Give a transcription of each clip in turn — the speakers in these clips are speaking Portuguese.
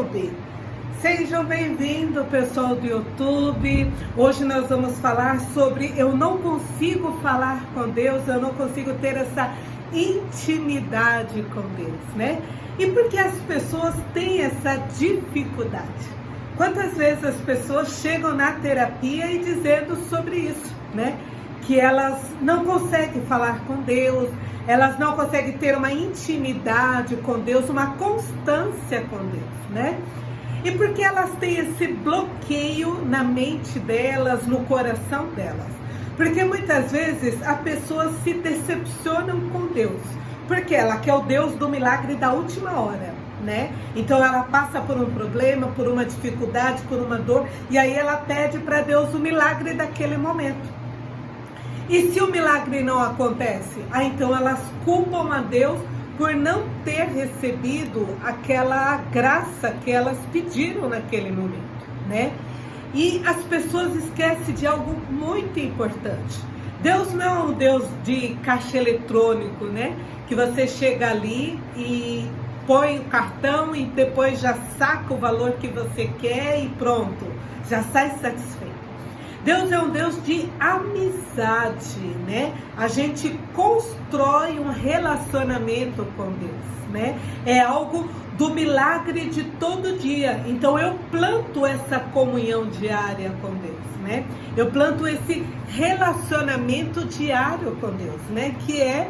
YouTube. Sejam bem-vindos, pessoal do YouTube. Hoje nós vamos falar sobre eu não consigo falar com Deus, eu não consigo ter essa intimidade com Deus, né? E por que as pessoas têm essa dificuldade? Quantas vezes as pessoas chegam na terapia e dizendo sobre isso, né? Que elas não conseguem falar com Deus, elas não conseguem ter uma intimidade com Deus, uma constância com Deus, né? E porque elas têm esse bloqueio na mente delas, no coração delas? Porque muitas vezes a pessoa se decepciona com Deus, porque ela quer o Deus do milagre da última hora, né? Então ela passa por um problema, por uma dificuldade, por uma dor, e aí ela pede para Deus o milagre daquele momento. E se o milagre não acontece? Então elas culpam a Deus por não ter recebido aquela graça que elas pediram naquele momento, né? E as pessoas esquecem de algo muito importante. Deus não é um Deus de caixa eletrônico, né? Que você chega ali e põe o cartão e depois já saca o valor que você quer e pronto, já sai satisfeito. Deus é um Deus de amizade, né? A gente constrói um relacionamento com Deus, né? É algo do milagre de todo dia. Então eu planto essa comunhão diária com Deus, né? Eu planto esse relacionamento diário com Deus, né? Que é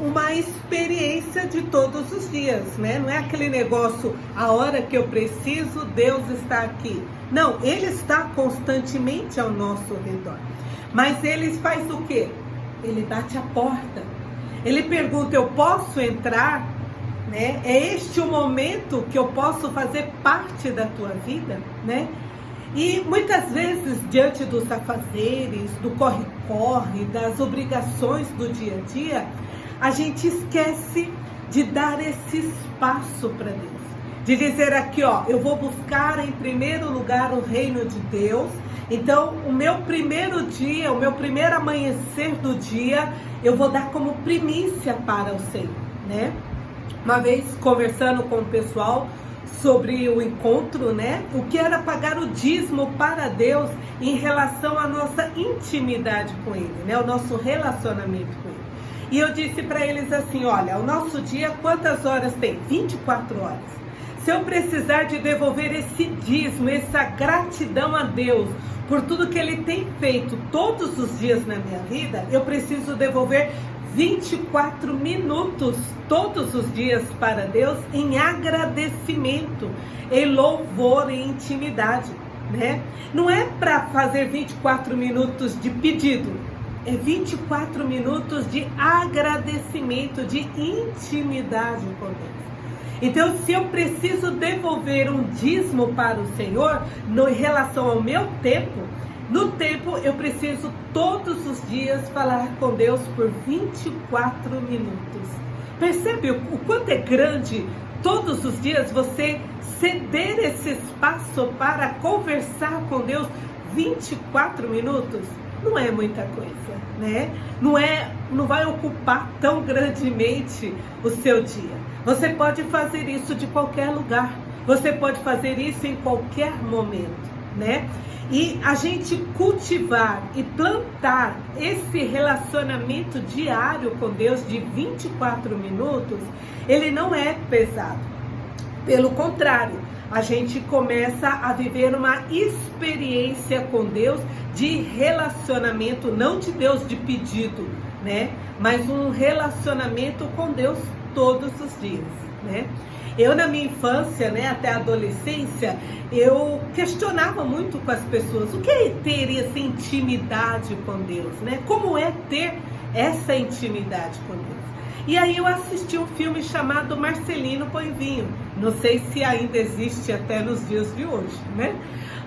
uma experiência de todos os dias, né? Não é aquele negócio, a hora que eu preciso, Deus está aqui. Não, Ele está constantemente ao nosso redor. Mas Ele faz o quê? Ele bate a porta. Ele pergunta, eu posso entrar? Né? É este o momento que eu posso fazer parte da tua vida, né? E muitas vezes, diante dos afazeres, do corre-corre, das obrigações do dia a dia, a gente esquece de dar esse espaço para Deus. De dizer aqui, ó, eu vou buscar em primeiro lugar o reino de Deus. Então, o meu primeiro dia, o meu primeiro amanhecer do dia, eu vou dar como primícia para o Senhor, né? Uma vez, conversando com o pessoal sobre o encontro, né? O que era pagar o dízimo para Deus em relação à nossa intimidade com Ele, né? O nosso relacionamento com Ele. E eu disse para eles assim, olha, o nosso dia quantas horas tem? 24 horas. Se eu precisar de devolver esse dízimo, essa gratidão a Deus por tudo que Ele tem feito todos os dias na minha vida, eu preciso devolver 24 minutos todos os dias para Deus em agradecimento, em louvor e intimidade, né? Não é para fazer 24 minutos de pedido, é 24 minutos de agradecimento, de intimidade com Deus. Então, se eu preciso devolver um dízimo para o Senhor, em relação ao meu tempo, no tempo eu preciso todos os dias falar com Deus por 24 minutos. Percebe o quanto é grande todos os dias você ceder esse espaço para conversar com Deus 24 minutos? Não é muita coisa, né? Não vai ocupar tão grandemente o seu dia. Você pode fazer isso de qualquer lugar. Você pode fazer isso em qualquer momento, né? E a gente cultivar e plantar esse relacionamento diário com Deus de 24 minutos, ele não é pesado. Pelo contrário, a gente começa a viver uma experiência com Deus de relacionamento, não de Deus de pedido, né? Mas um relacionamento com Deus todos os dias, né? Eu, na minha infância, né, até a adolescência, eu questionava muito com as pessoas o que é ter essa intimidade com Deus, né? Como é ter essa intimidade com Deus? E aí eu assisti um filme chamado Marcelino Põe Vinho. Não sei se ainda existe até nos dias de hoje, né?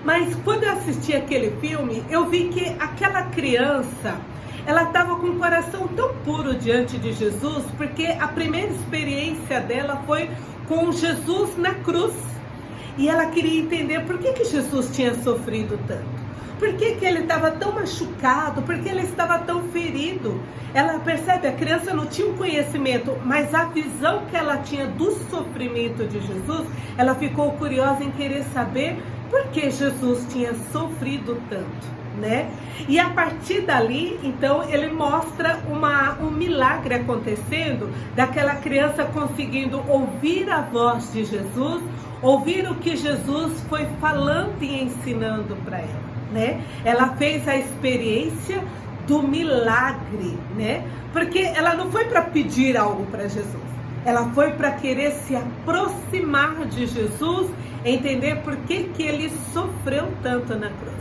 Mas quando eu assisti aquele filme, eu vi que aquela criança, ela estava com o coração tão puro diante de Jesus, porque a primeira experiência dela foi com Jesus na cruz. E ela queria entender por que Jesus tinha sofrido tanto. Por que que ele estava tão machucado? Por que ele estava tão ferido? Ela percebe, a criança não tinha um conhecimento, mas a visão que ela tinha do sofrimento de Jesus, ela ficou curiosa em querer saber por que Jesus tinha sofrido tanto, né? E a partir dali, então, ele mostra um milagre acontecendo, daquela criança conseguindo ouvir a voz de Jesus, ouvir o que Jesus foi falando e ensinando para ela, né? Ela fez a experiência do milagre, né? Porque ela não foi para pedir algo para Jesus, ela foi para querer se aproximar de Jesus, entender por que que ele sofreu tanto na cruz.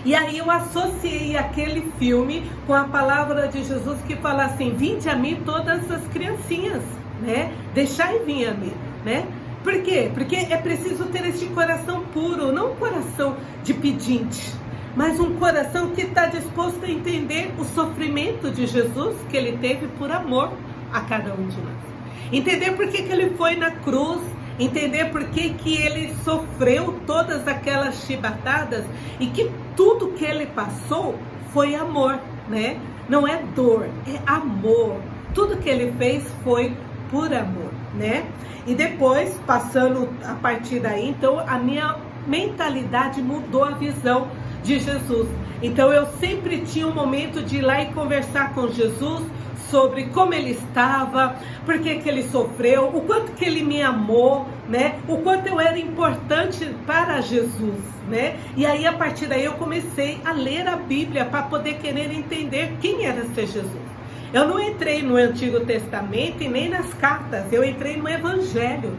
E aí eu associei aquele filme com a palavra de Jesus que fala assim: vinde a mim todas as criancinhas, né? Deixai vir a mim, né? Por quê? Porque é preciso ter este coração puro, não um coração de pedinte, mas um coração que está disposto a entender o sofrimento de Jesus que ele teve por amor a cada um de nós. Entender por que que ele foi na cruz, entender por que que ele sofreu todas aquelas chibatadas e que tudo que ele passou foi amor, né? Não é dor, é amor. Tudo que ele fez foi por amor, né? E depois, passando a partir daí, então a minha mentalidade mudou, a visão de Jesus. Então eu sempre tinha um momento de ir lá e conversar com Jesus sobre como ele estava, por que que ele sofreu, o quanto que ele me amou, né? O quanto eu era importante para Jesus, né? E aí a partir daí eu comecei a ler a Bíblia para poder querer entender quem era ser Jesus. Eu não entrei no Antigo Testamento e nem nas cartas, eu entrei no Evangelho.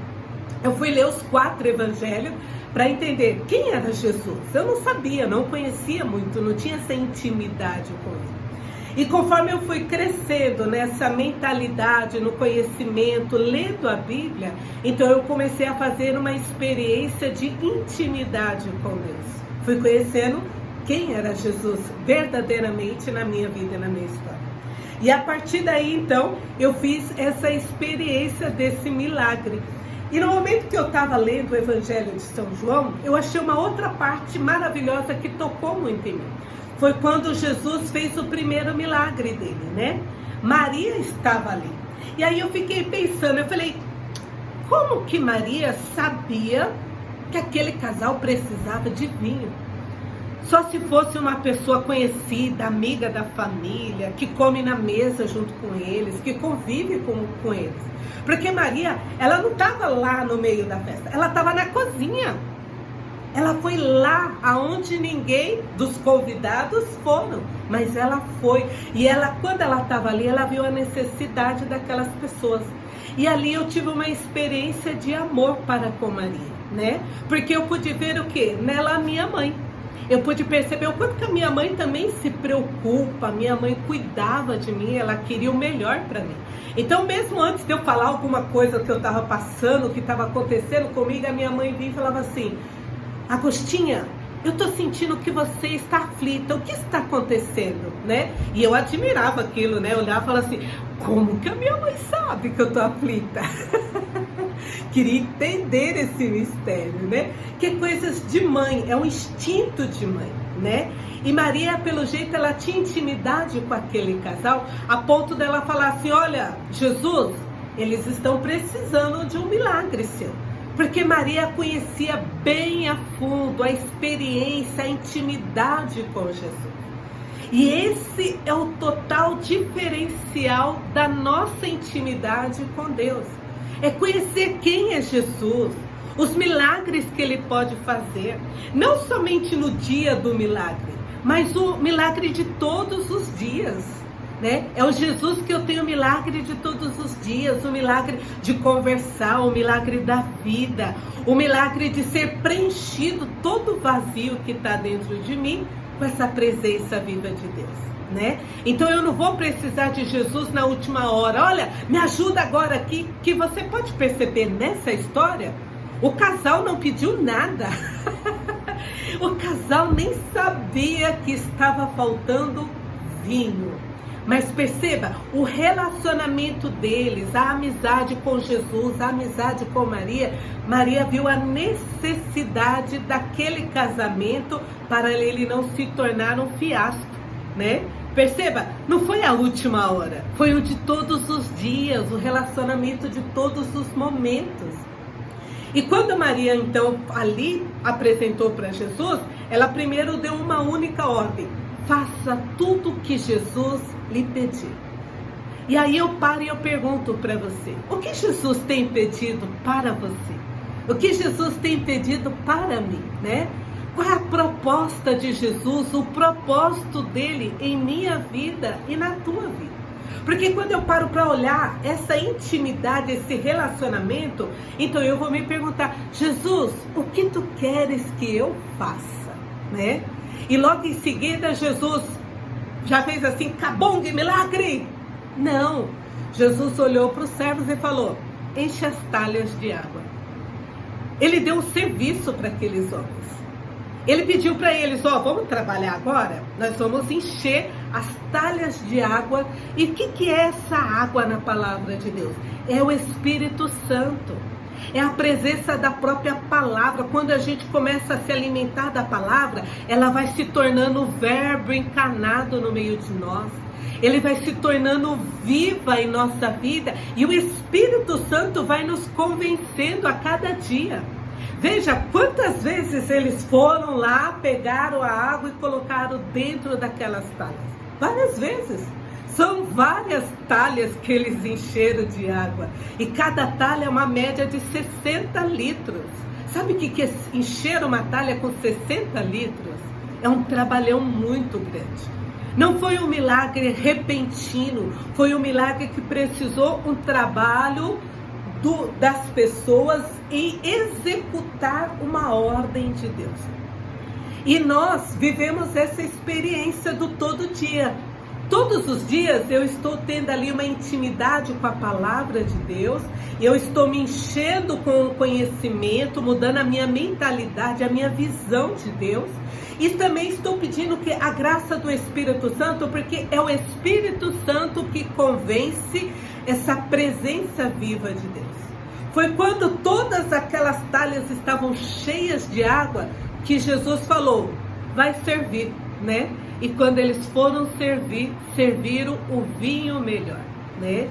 Eu fui ler os 4 Evangelhos para entender quem era Jesus. Eu não sabia, não conhecia muito, não tinha essa intimidade com ele. E conforme eu fui crescendo nessa mentalidade, no conhecimento, lendo a Bíblia, então eu comecei a fazer uma experiência de intimidade com Deus. Fui conhecendo quem era Jesus verdadeiramente na minha vida e na minha história. E a partir daí, então, eu fiz essa experiência desse milagre. E no momento que eu estava lendo o Evangelho de São João, eu achei uma outra parte maravilhosa que tocou muito em mim. Foi quando Jesus fez o primeiro milagre dele, né? Maria estava ali. E aí eu fiquei pensando, eu falei, como que Maria sabia que aquele casal precisava de vinho? Só se fosse uma pessoa conhecida, amiga da família, que come na mesa junto com eles, que convive com eles. Porque Maria, ela não estava lá no meio da festa, ela estava na cozinha. Ela foi lá aonde ninguém dos convidados foram, mas ela foi. E ela, quando ela estava ali, ela viu a necessidade daquelas pessoas. E ali eu tive uma experiência de amor para com Maria, né? Porque eu pude ver o quê? Nela a minha mãe. Eu pude perceber o quanto que a minha mãe também se preocupa, minha mãe cuidava de mim, ela queria o melhor para mim. Então, mesmo antes de eu falar alguma coisa que eu estava passando, que estava acontecendo comigo, a minha mãe vinha e falava assim: Agostinha, eu tô sentindo que você está aflita, o que está acontecendo, né? E eu admirava aquilo, né? Eu olhava e falava assim, como que a minha mãe sabe que eu tô aflita? Queria entender esse mistério, né? Que é coisas de mãe, é um instinto de mãe, né? E Maria, pelo jeito, ela tinha intimidade com aquele casal, a ponto dela falar assim, olha, Jesus, eles estão precisando de um milagre seu. Porque Maria conhecia bem a fundo a experiência, a intimidade com Jesus. E esse é o total diferencial da nossa intimidade com Deus. É conhecer quem é Jesus, os milagres que Ele pode fazer. Não somente no dia do milagre, mas o milagre de todos os dias. Né? É o Jesus que eu tenho o milagre de todos os dias, o milagre de conversar, o milagre da vida, o milagre de ser preenchido todo o vazio que está dentro de mim com essa presença viva de Deus, né? Então eu não vou precisar de Jesus na última hora, olha, me ajuda agora aqui, que você pode perceber nessa história, o casal não pediu nada, o casal nem sabia que estava faltando vinho. Mas perceba, o relacionamento deles, a amizade com Jesus, a amizade com Maria, Maria viu a necessidade daquele casamento para ele não se tornar um fiasco, né? Perceba, não foi a última hora, foi o de todos os dias, o relacionamento de todos os momentos. E quando Maria, então, ali apresentou para Jesus, ela primeiro deu uma única ordem: faça tudo o que Jesus lhe pedir. E aí eu paro e eu pergunto para você: o que Jesus tem pedido para você? O que Jesus tem pedido para mim, né? Qual é a proposta de Jesus, o propósito dele em minha vida e na tua vida? Porque quando eu paro para olhar essa intimidade, esse relacionamento, então eu vou me perguntar: Jesus, o que tu queres que eu faça, né? E logo em seguida Jesus já fez assim, cabum de milagre? Não, Jesus olhou para os servos e falou: enche as talhas de água. Ele deu um serviço para aqueles homens. Ele pediu para eles: ó, vamos trabalhar agora? Nós vamos encher as talhas de água. E o que é essa água na palavra de Deus? É o Espírito Santo. É a presença da própria palavra. Quando a gente começa a se alimentar da palavra, ela vai se tornando o verbo encarnado no meio de nós. Ele vai se tornando viva em nossa vida. E o Espírito Santo vai nos convencendo a cada dia. Veja quantas vezes eles foram lá, pegaram a água e colocaram dentro daquelas talhas. Várias vezes. São várias talhas que eles encheram de água. E cada talha é uma média de 60 litros. Sabe o que é encher uma talha com 60 litros? É um trabalhão muito grande. Não foi um milagre repentino. Foi um milagre que precisou um trabalho das pessoas em executar uma ordem de Deus. E nós vivemos essa experiência do todo dia. Todos os dias eu estou tendo ali uma intimidade com a palavra de Deus, eu estou me enchendo com o conhecimento, mudando a minha mentalidade, a minha visão de Deus, e também estou pedindo que a graça do Espírito Santo, porque é o Espírito Santo que convence essa presença viva de Deus. Foi quando todas aquelas talhas estavam cheias de água que Jesus falou: vai servir, né? E quando eles foram servir, serviram o vinho melhor, né?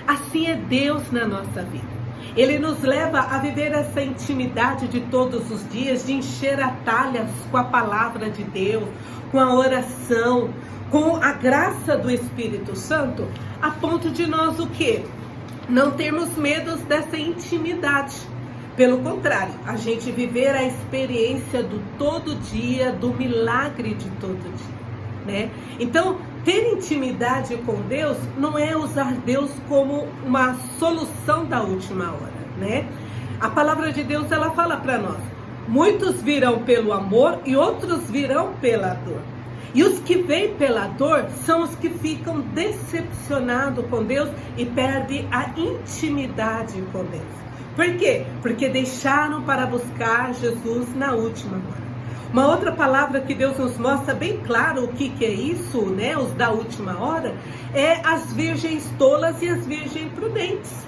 Assim é Deus na nossa vida. Ele nos leva a viver essa intimidade de todos os dias, de encher a talhas com a palavra de Deus, com a oração, com a graça do Espírito Santo, a ponto de nós o quê? Não termos medo dessa intimidade. Pelo contrário, a gente viver a experiência do todo dia, do milagre de todo dia, né? Então, ter intimidade com Deus não é usar Deus como uma solução da última hora, né? A palavra de Deus, ela fala para nós: muitos virão pelo amor e outros virão pela dor. E os que vêm pela dor são os que ficam decepcionados com Deus e perdem a intimidade com Deus. Por quê? Porque deixaram para buscar Jesus na última hora. Uma outra palavra que Deus nos mostra bem claro o que é isso, né? Os da última hora, é as virgens tolas e as virgens prudentes.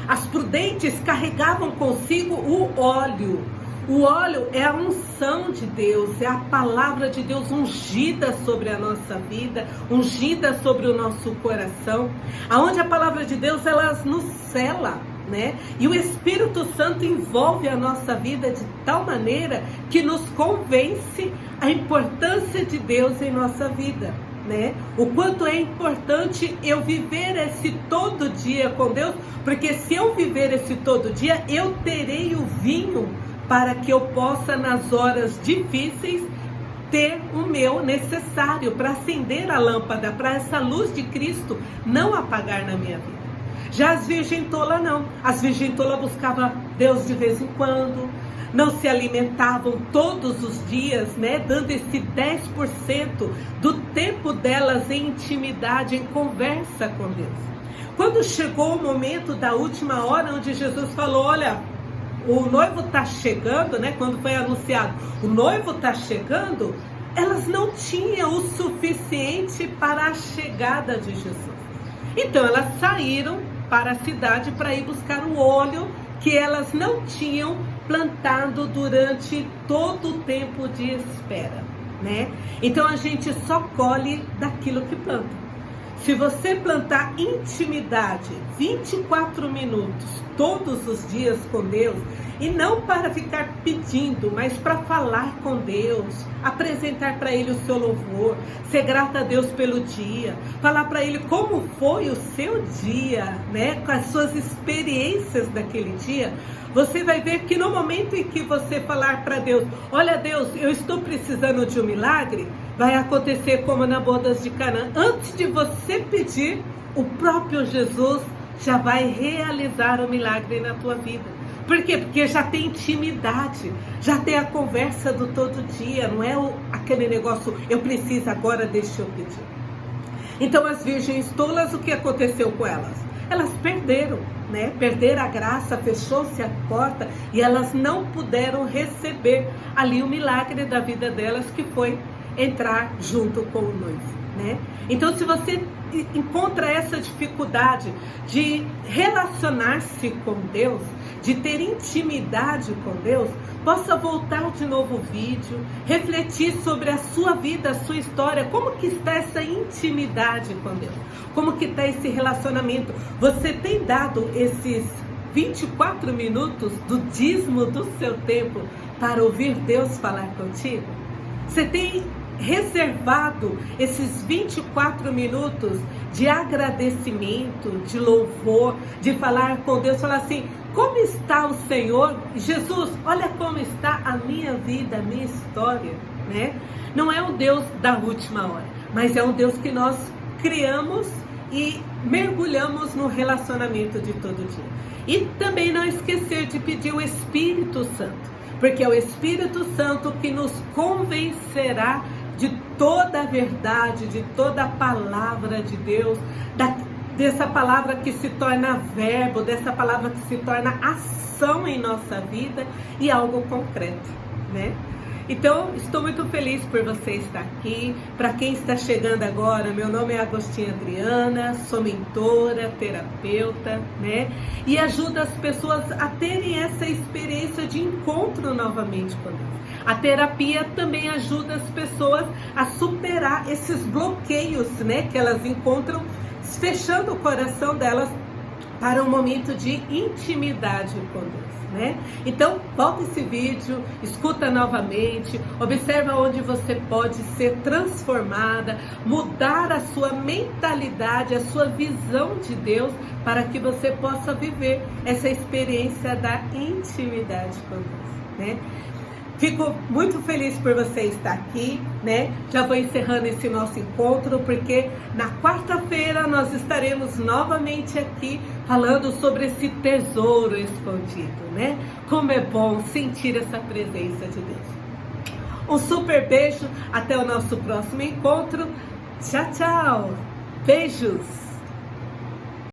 As prudentes carregavam consigo o óleo. O óleo é a unção de Deus, é a palavra de Deus ungida sobre a nossa vida, ungida sobre o nosso coração, aonde a palavra de Deus, ela nos cela, né? E o Espírito Santo envolve a nossa vida de tal maneira que nos convence a importância de Deus em nossa vida, né? O quanto é importante eu viver esse todo dia com Deus, porque se eu viver esse todo dia, eu terei o vinho para que eu possa, nas horas difíceis, ter o meu necessário para acender a lâmpada, para essa luz de Cristo não apagar na minha vida. Já as virgens tolas não. As virgens tolas buscavam Deus de vez em quando, não se alimentavam todos os dias, né? Dando esse 10% do tempo delas em intimidade, em conversa com Deus. Quando chegou o momento da última hora, onde Jesus falou: olha, o noivo está chegando, né? Quando foi anunciado, o noivo está chegando, elas não tinham o suficiente para a chegada de Jesus. Então elas saíram para a cidade para ir buscar o óleo que elas não tinham plantado durante todo o tempo de espera, né? Então a gente só colhe daquilo que planta. Se você plantar intimidade 24 minutos todos os dias com Deus, e não para ficar pedindo, mas para falar com Deus, apresentar para Ele o seu louvor, ser grata a Deus pelo dia, falar para Ele como foi o seu dia, né? Com as suas experiências daquele dia, você vai ver que no momento em que você falar para Deus, olha Deus, eu estou precisando de um milagre, vai acontecer como na bodas de Canaã. Antes de você pedir, o próprio Jesus já vai realizar o milagre na tua vida. Por quê? Porque já tem intimidade, já tem a conversa do todo dia, não é aquele negócio, eu preciso agora, deixa eu pedir. Então as virgens tolas, o que aconteceu com elas? Elas perderam, né? Perderam a graça, fechou-se a porta e elas não puderam receber ali o milagre da vida delas, que foi entrar junto com o noivo, né? Então, se você encontra essa dificuldade de relacionar-se com Deus, de ter intimidade com Deus, possa voltar de novo o vídeo, refletir sobre a sua vida, a sua história, como que está essa intimidade com Deus, como que está esse relacionamento. Você tem dado esses 24 minutos do dízimo do seu tempo para ouvir Deus falar contigo? Você tem reservado esses 24 minutos de agradecimento, de louvor, de falar com Deus, falar assim, como está o Senhor? Jesus, olha como está a minha vida, a minha história, né? Não é um Deus da última hora, mas é um Deus que nós criamos e mergulhamos no relacionamento de todo dia. E também não esquecer de pedir o Espírito Santo, porque é o Espírito Santo que nos convencerá de toda a verdade, de toda a palavra de Deus, dessa palavra que se torna verbo, dessa palavra que se torna ação em nossa vida e algo concreto, né? Então, estou muito feliz por você estar aqui. Para quem está chegando agora, meu nome é Agostinha Adriana, sou mentora, terapeuta, né? E ajudo as pessoas a terem essa experiência de encontro novamente com Deus. A terapia também ajuda as pessoas a superar esses bloqueios, né? Que elas encontram, fechando o coração delas para um momento de intimidade com Deus, né? Então, volta esse vídeo, escuta novamente, observa onde você pode ser transformada, mudar a sua mentalidade, a sua visão de Deus, para que você possa viver essa experiência da intimidade com Deus, né? Fico muito feliz por você estar aqui, né? Já vou encerrando esse nosso encontro, porque na quarta-feira nós estaremos novamente aqui falando sobre esse tesouro escondido, né? Como é bom sentir essa presença de Deus. Um super beijo, até o nosso próximo encontro. Tchau, tchau. Beijos.